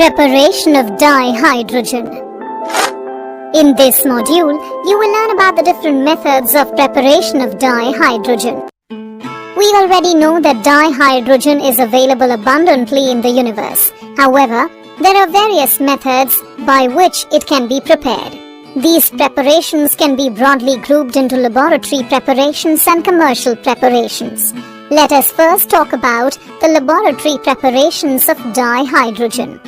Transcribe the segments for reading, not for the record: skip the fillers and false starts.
Preparation of dihydrogen. In this module, you will learn about the different methods of preparation of dihydrogen. We already know that dihydrogen is available abundantly in the universe. However, there are various methods by which it can be prepared. These preparations can be broadly grouped into laboratory preparations and commercial preparations. Let us first talk about the laboratory preparations of dihydrogen.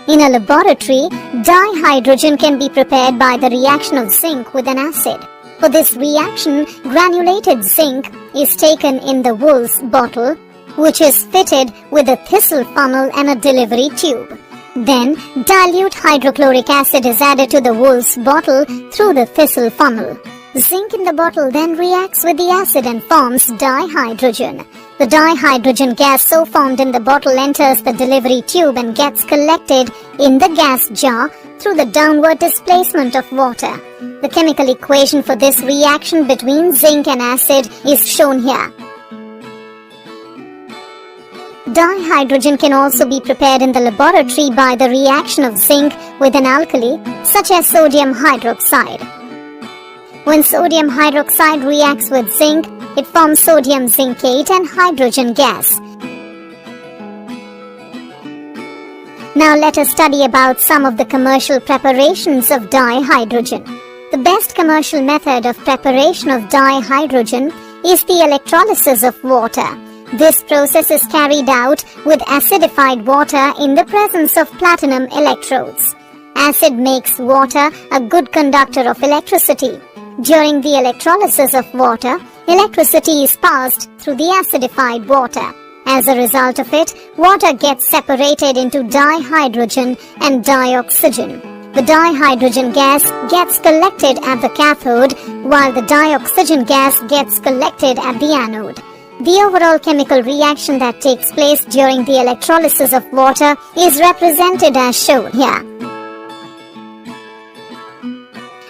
In a laboratory, dihydrogen can be prepared by the reaction of zinc with an acid. For this reaction, granulated zinc is taken in the wool's bottle, which is fitted with a thistle funnel and a delivery tube. Then, dilute hydrochloric acid is added to the wool's bottle through the thistle funnel. Zinc in the bottle then reacts with the acid and forms dihydrogen. The dihydrogen gas so formed in the bottle enters the delivery tube and gets collected in the gas jar through the downward displacement of water. The chemical equation for this reaction between zinc and acid is shown here. Dihydrogen can also be prepared in the laboratory by the reaction of zinc with an alkali, such as sodium hydroxide. When sodium hydroxide reacts with zinc, it forms sodium zincate and hydrogen gas. Now let us study about some of the commercial preparations of dihydrogen. The best commercial method of preparation of dihydrogen is the electrolysis of water. This process is carried out with acidified water in the presence of platinum electrodes. Acid makes water a good conductor of electricity. During the electrolysis of water, electricity is passed through the acidified water. As a result of it, water gets separated into dihydrogen and dioxygen. The dihydrogen gas gets collected at the cathode, while the dioxygen gas gets collected at the anode. The overall chemical reaction that takes place during the electrolysis of water is represented as shown here.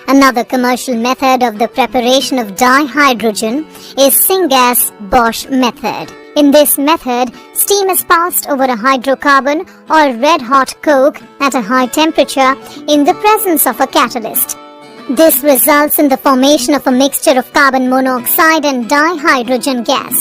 Another commercial method of the preparation of dihydrogen is Syngas Bosch method. In this method, steam is passed over a hydrocarbon or red-hot coke at a high temperature in the presence of a catalyst. This results in the formation of a mixture of carbon monoxide and dihydrogen gas.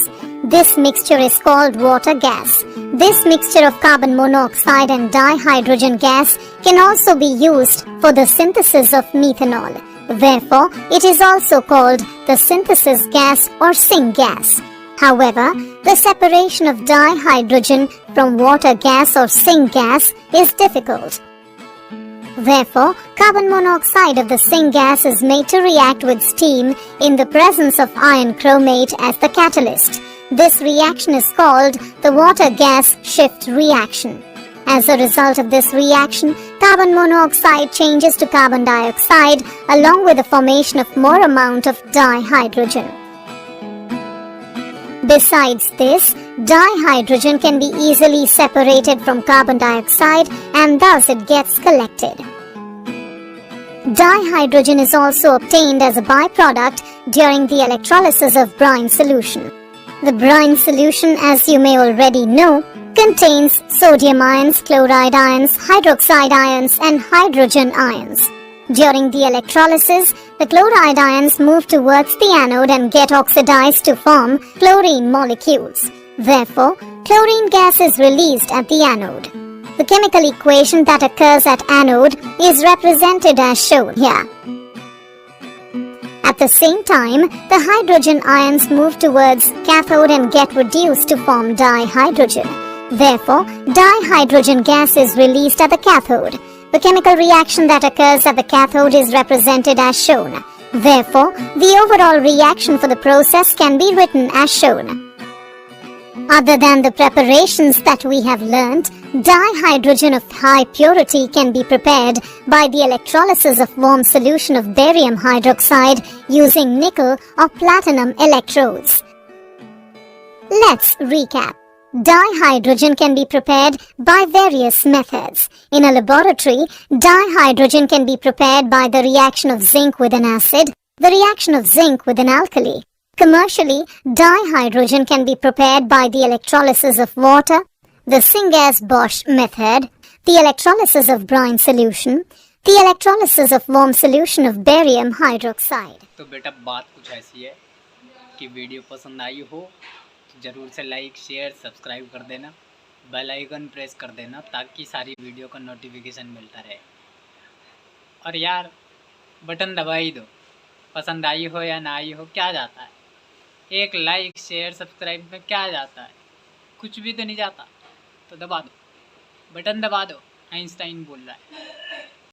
This mixture is called water gas. This mixture of carbon monoxide and dihydrogen gas can also be used for the synthesis of methanol. Therefore, it is also called the synthesis gas or syngas. However, the separation of dihydrogen from water gas or syngas is difficult. Therefore, carbon monoxide of the syngas is made to react with steam in the presence of iron chromate as the catalyst. This reaction is called the water-gas shift reaction. As a result of this reaction, carbon monoxide changes to carbon dioxide along with the formation of more amount of dihydrogen. Besides this, dihydrogen can be easily separated from carbon dioxide and thus it gets collected. Dihydrogen is also obtained as a byproduct during the electrolysis of brine solution. The brine solution, as you may already know, contains sodium ions, chloride ions, hydroxide ions and hydrogen ions. During the electrolysis, the chloride ions move towards the anode and get oxidized to form chlorine molecules. Therefore, chlorine gas is released at the anode. The chemical equation that occurs at anode is represented as shown here. At the same time, the hydrogen ions move towards cathode and get reduced to form dihydrogen. Therefore, dihydrogen gas is released at the cathode. The chemical reaction that occurs at the cathode is represented as shown. Therefore, the overall reaction for the process can be written as shown. Other than the preparations that we have learnt, dihydrogen of high purity can be prepared by the electrolysis of warm solution of barium hydroxide using nickel or platinum electrodes. Let's recap. Dihydrogen can be prepared by various methods. In a laboratory, dihydrogen can be prepared by the reaction of zinc with an acid, the reaction of zinc with an alkali. Commercially, dihydrogen can be prepared by the electrolysis of water, the Syngas Bosch method, the electrolysis of brine solution, the electrolysis of warm solution of barium hydroxide. तो बेटा बात कुछ ऐसी है कि video पसंद आई हो तो ज़रूर से लाइक शेयर सब्सक्राइब कर देना, बेल आइकन प्रेस कर देना ताकि सारी वीडियो का नोटिफिकेशन मिलता रहे। और यार बटन दबा ही दो, पसंद आई हो या ना आई हो क्या जाता है, एक लाइक शेयर सब्सक्राइब में क्या जाता है, कुछ भी तो नहीं जाता। तो दबा दो, बटन दबा दो, आइंस्टाइन बोल रहा है।